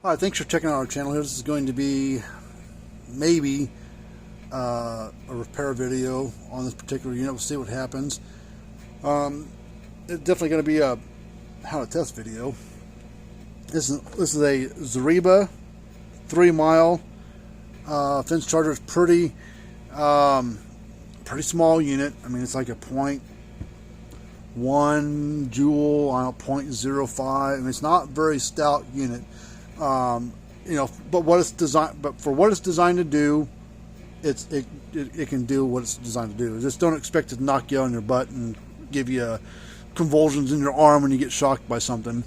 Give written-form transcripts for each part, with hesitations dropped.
Alright, thanks for checking out our channel here. This is going to be maybe a repair video on this particular unit. We'll see what happens. It's definitely going to be a how to test video. This is a Zareba 3-mile fence charger. It's pretty small unit. I mean, it's like a 0.1 joule on a 0.05. I mean, it's not a very stout unit. You know, but what it's designed, but for what it's designed to do, it can do what it's designed to do. Just don't expect it to knock you on your butt and give you convulsions in your arm when you get shocked by something.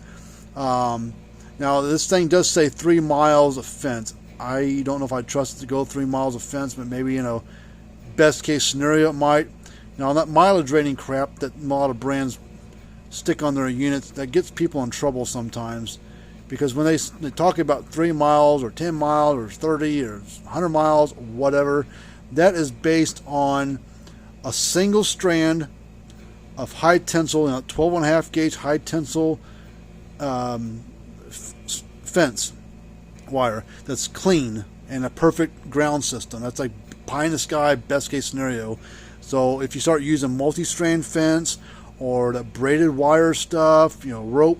Now this thing does say 3 miles of fence. I don't know if I trust it to go 3 miles of fence, but maybe, you know, best case scenario it might. Now that mileage rating crap that a lot of brands stick on their units, that gets people in trouble sometimes. Because when they talk about 3 miles or 10 miles or 30 or 100 miles, whatever, that is based on a single strand of high tensile, 12.5 gauge high tensile fence wire that's clean and a perfect ground system. That's like pie in the sky, best case scenario. So if you start using multi-strand fence or the braided wire stuff, you know, rope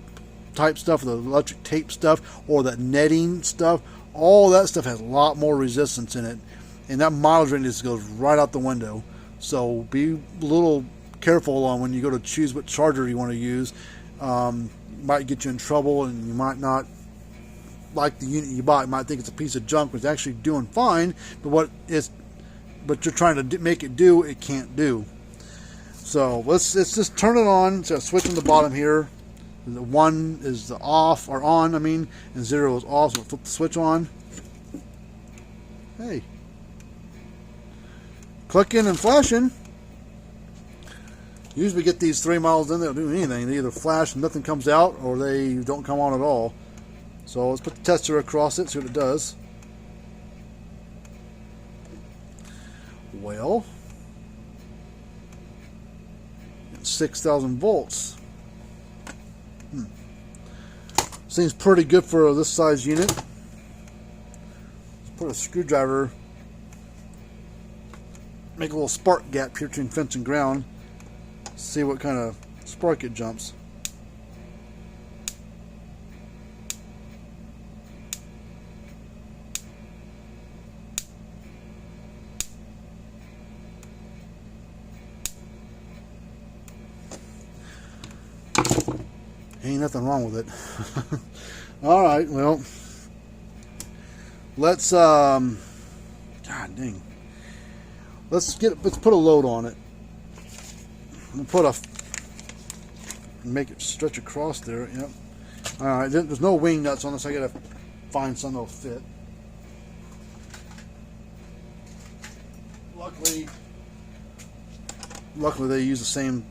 type stuff, the electric tape stuff, or that netting stuff, all that stuff has a lot more resistance in it, and that mileage rating just goes right out the window. So be a little careful on when you go to choose what charger you want to use. Might get you in trouble, and you might not like the unit you bought. You might think it's a piece of junk, but it's actually doing fine. But but you're trying to make it do, it can't do. So let's just turn it on. So switch on the bottom here. The 1 is the off, or on, I mean, and 0 is off, so we'll flip the switch on. Hey. Clicking and flashing. Usually get these 3 miles in, they don't do anything. They either flash and nothing comes out, or they don't come on at all. So let's put the tester across it, see what it does. Well, 6,000 volts. Seems pretty good for this size unit. Let's put a screwdriver, make a little spark gap here between fence and ground. See what kind of spark it jumps. Ain't nothing wrong with it. All right, well, let's God dang, let's put a load on it. We'll make it stretch across there. Yep. All right, there's no wing nuts on this. I gotta find some that'll fit. Luckily they use the same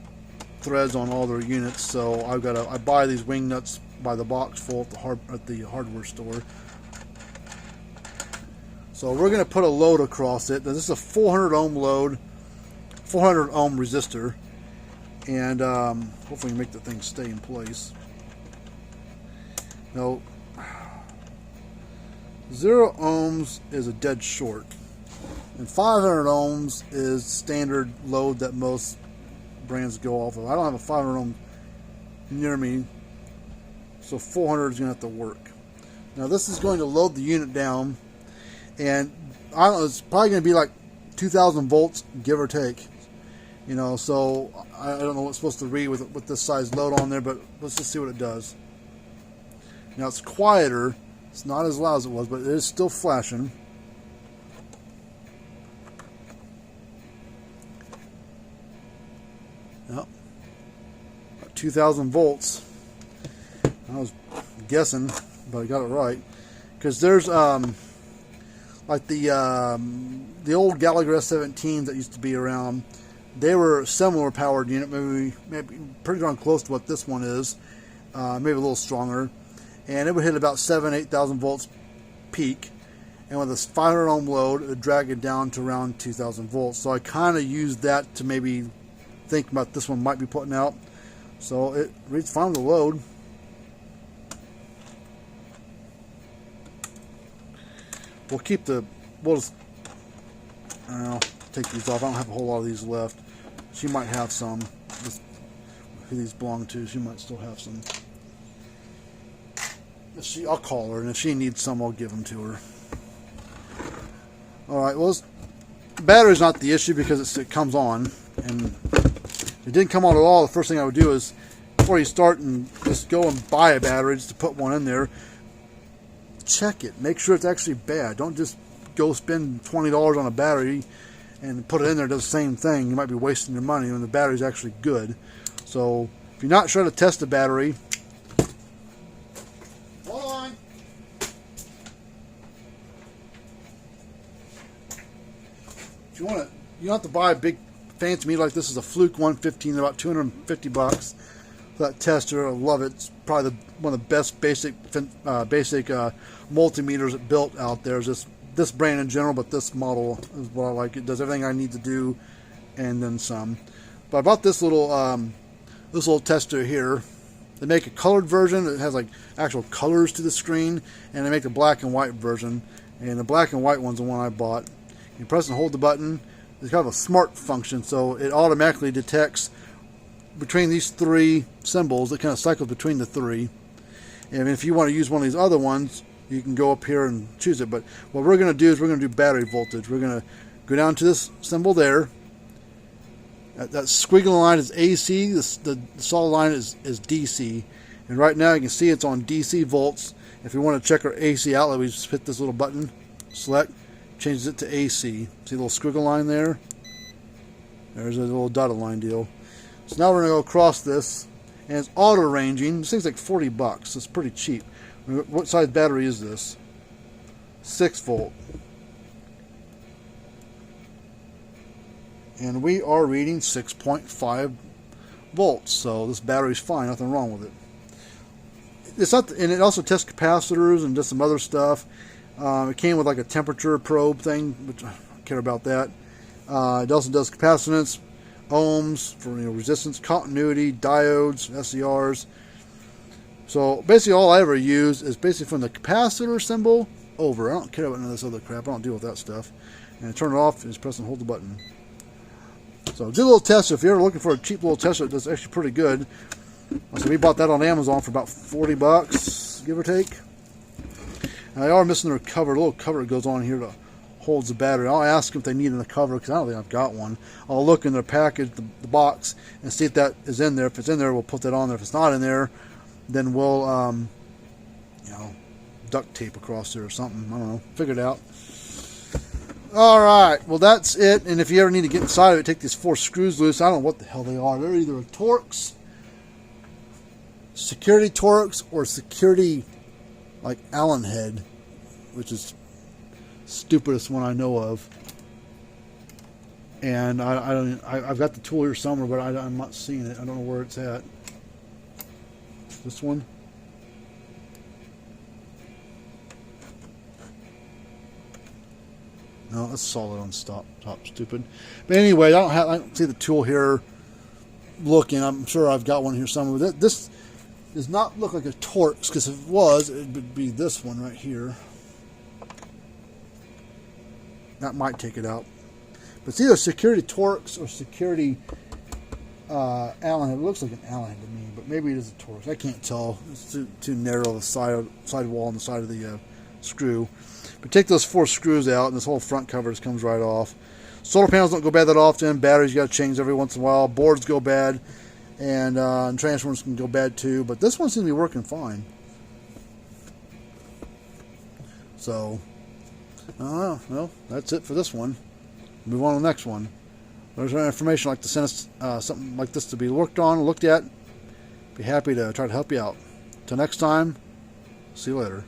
threads on all their units, so I buy these wing nuts by the box full at the hardware store. So we're going to put a load across it. This is a 400 ohm load, 400 ohm resistor, and hopefully make the thing stay in place. Now 0 ohms is a dead short, and 500 ohms is standard load that most brands go off of. I don't have a 500 ohm near me, so 400 is going to have to work. Now this is going to load the unit down, and I don't know, it's probably going to be like 2,000 volts, give or take. You know, so I don't know what's supposed to read with this size load on there, but let's just see what it does. Now it's quieter. It's not as loud as it was, but it is still flashing. Yep. 2,000 volts. I was guessing, but I got it right. Because there's like the old Gallagher S17s that used to be around. They were a similar powered unit, maybe pretty darn close to what this one is, maybe a little stronger, and it would hit about 8,000 volts peak. And with a 500 ohm load, it would drag it down to around 2,000 volts. So I kind of used that to maybe think about this one might be putting out. So it reads fine with the load. we'll keep the, we'll just, I'll take these off. I don't have a whole lot of these left. She might have some. Just who these belong to, she might still have some. I'll call her, and if she needs some, I'll give them to her. Alright, well, the battery's not the issue because it comes on, and if it didn't come on at all, the first thing I would do is, before you start and just go and buy a battery, just to put one in there, check it. Make sure it's actually bad. Don't just go spend $20 on a battery and put it in there, does the same thing. You might be wasting your money when the battery's actually good. So, if you're not sure to test the battery, hold on. If you want to, you don't have to buy a big fancy meter like this. Is a Fluke 115, about $250 for that tester. I love it. It's probably one of the best basic multimeters built out there. Is this brand in general, but this model is what I like. It does everything I need to do, and then some. But I bought this little tester here. They make a colored version. It has like actual colors to the screen, and they make a black and white version. And the black and white one's the one I bought. You press and hold the button. It's kind of a smart function, so it automatically detects between these three symbols. It kind of cycles between the three. And if you want to use one of these other ones, you can go up here and choose it. But what we're going to do is we're going to do battery voltage. We're going to go down to this symbol there. That squiggly line is AC. The solid line is DC. And right now you can see it's on DC volts. If we want to check our AC outlet, we just hit this little button, select, changes it to AC. See the little squiggle line there? There's a little dotted line deal. So now we're going to go across this, and it's auto ranging. This thing's like $40. It's pretty cheap. What size battery is this? 6 volt. And we are reading 6.5 volts. So this battery's fine, nothing wrong with it. It's not, and it also tests capacitors and just some other stuff. It came with like a temperature probe thing, which I don't care about that. It also does capacitance, ohms for resistance, continuity, diodes, SCRs. So basically all I ever use is basically from the capacitor symbol over. I don't care about none of this other crap. I don't deal with that stuff. And turn it off, and just press and hold the button. So do a little test. If you're ever looking for a cheap little tester that's actually pretty good. So we bought that on Amazon for about $40, give or take. And they are missing their cover. A little cover that goes on here to holds the battery. I'll ask them if they need a cover because I don't think I've got one. I'll look in their package, the box, and see if that is in there. If it's in there, we'll put that on there. If it's not in there, then we'll, duct tape across there or something. I don't know. Figure it out. Alright, well that's it. And if you ever need to get inside of it, take these 4 screws loose. I don't know what the hell they are. They're either a Torx, security Torx, or security like Allen head, which is stupidest one I know of. And I've got the tool here somewhere, but I'm not seeing it. I don't know where it's at. This one. No, that's solid on top, stupid. But anyway, I don't see the tool here looking. I'm sure I've got one here somewhere. This does not look like a Torx, because if it was, it would be this one right here. That might take it out. But it's either security Torx or security Allen. It looks like an Allen to me, but maybe it is a Torx. I can't tell. It's too narrow, the side wall and the side of the screw. But take those 4 screws out, and this whole front cover just comes right off. Solar panels don't go bad that often. Batteries you got to change every once in a while. Boards go bad, and transformers can go bad too. But this one seems to be working fine. So, well, that's it for this one. Move on to the next one. There's any information like to send us something like this to be looked at. Be happy to try to help you out. Till next time, see you later.